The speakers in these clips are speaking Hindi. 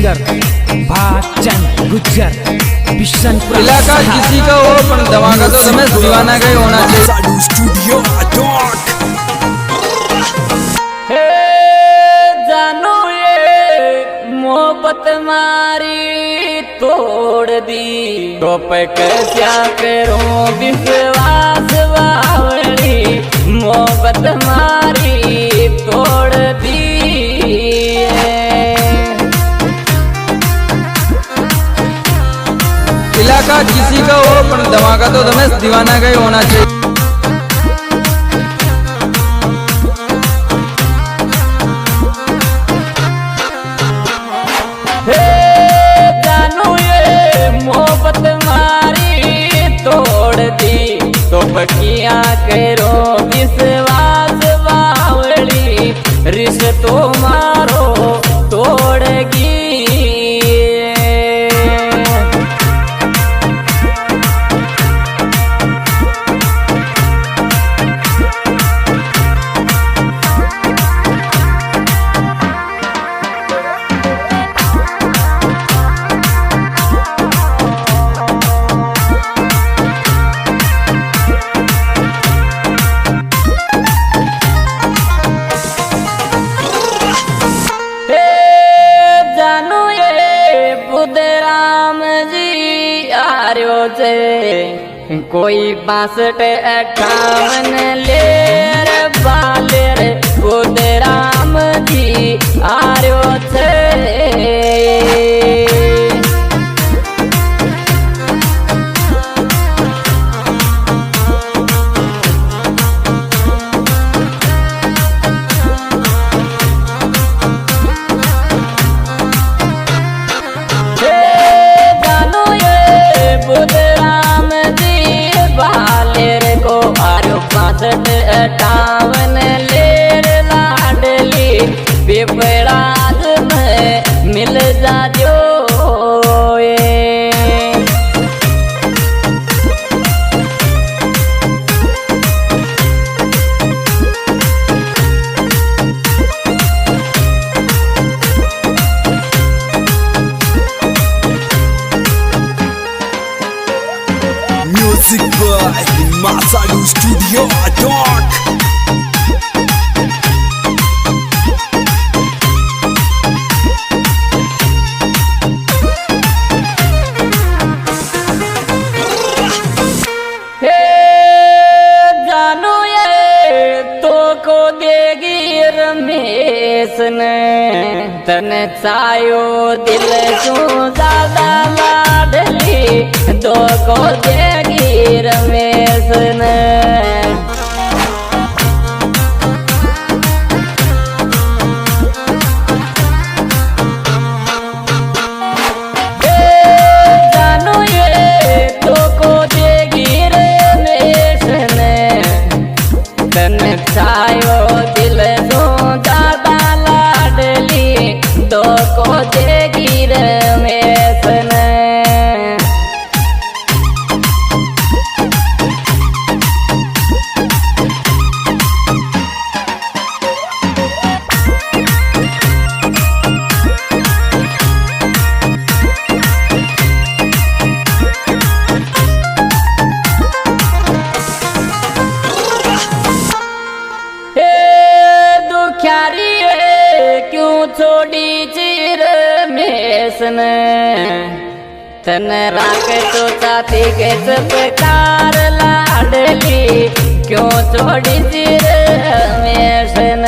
सिंगर भागचंद गुज्जर बिशनपुर इलाका किसी का हो पर धमाका तो तुम्हें दीवाना का ही होना चाहिए। साडू स्टूडियो अटॉक। हे जानू ये मोहब्बत मारी तोड़ दी तो पे कैसा करूं विश्वास बावड़ी मोहब्बत मारी तोड़ दी। इलाका किसी का हो पर धमाका तो तुम्हें दीवाना का ही होना चाहिए। हे जानू ये मोहब्बत मारी तोड़ दी तो बकिया करो विश्वास बावड़ी रिश्तो मारो तोड़गी। कोई 62-58 लेर बालेर बुध राम जी आर्यो छे। टावन लेर लाडली पिपराज में मिल जाजो music by Sadu studio Attock. तन चायो दिल सू ज्यादा लाडली दो को देगी रमेश ने। जानू ये दो को देगी रमेश ने तन चायो दिल सू ज्यादा दो को देगी रमेश ने। क्यों छोड़ी चिर मेसन तन राख तो चाहती के चपकार लाडली क्यों छोड़ी चिर मेसन।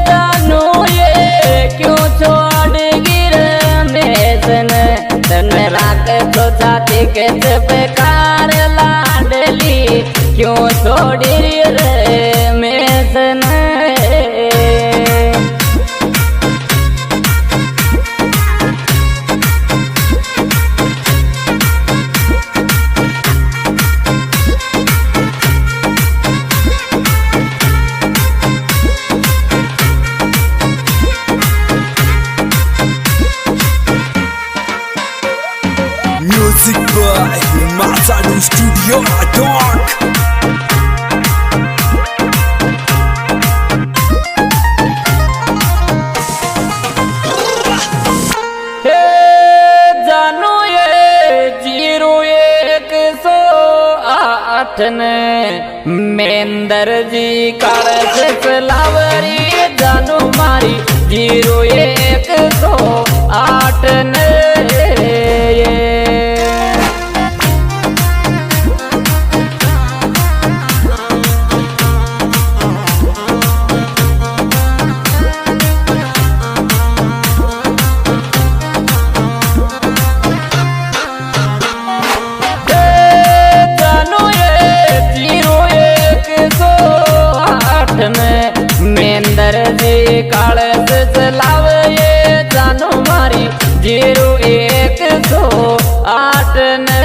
जानू ये क्यों छोड़ गिर मेसन तन राख तो चाहती के चपकार लाडली क्यों छोड़ी रे mason. Music by Sadu studio मेंदर जी काले से फलावरी जानू मारी 0108 ने मेंदर जी काले से चलाव ये जानू मारी 0108 ने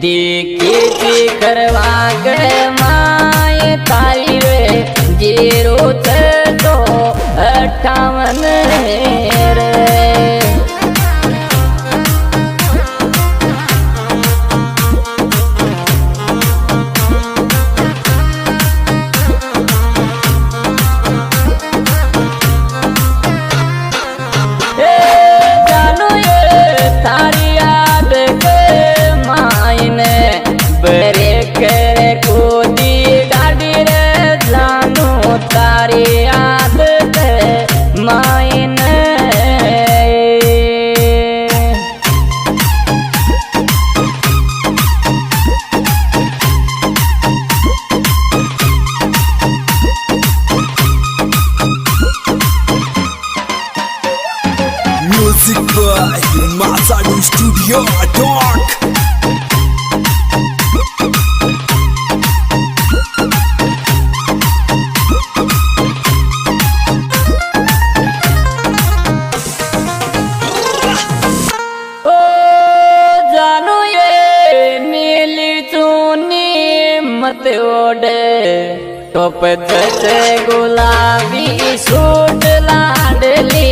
देखी करवा के माए तारी रे 0658 रे तारी याद मायन Music by Masadu Studio Talk. मत ओढ़े टोप जैसे गुलाबी सूट लाडली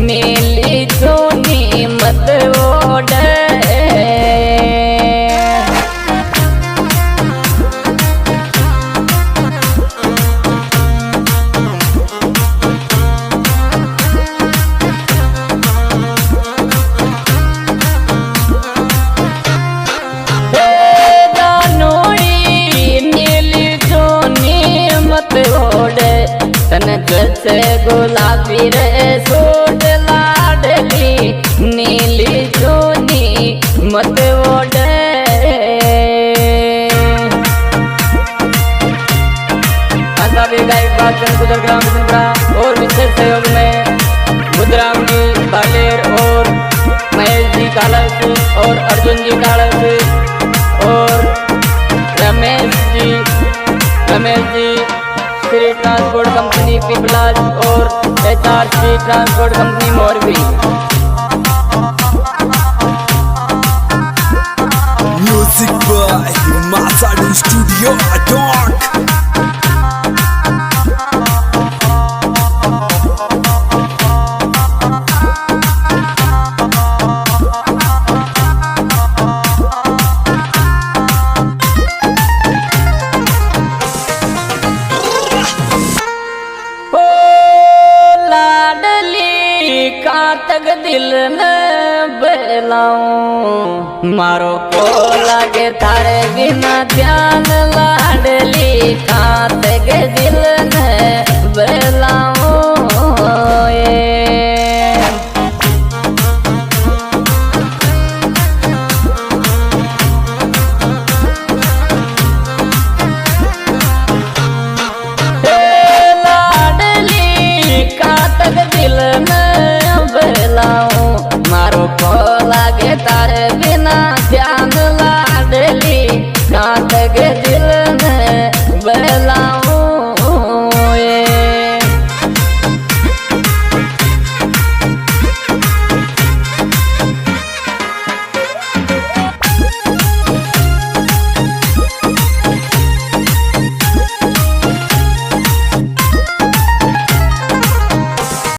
नीली चुनी मत ओढ़े जैसे गुलाबी रे सूट लाडली नीली चुनी मत ओढ़े गुजर ग्राम बिशनपुरा और विशेष सहयोग में बुद्धराम जी बालेर और महेश जी कालस और अर्जुन जी कालस और रमेश जी श्री ट्रांसपोर्ट कंपनी पीपलाज और HRC transport company Morbi. Music by Masadu Studio Talk. तक दिल में बेलाऊं मारो को लागे तारे बिना ध्यान लाडली कहाँ तक दिल में बेलाऊं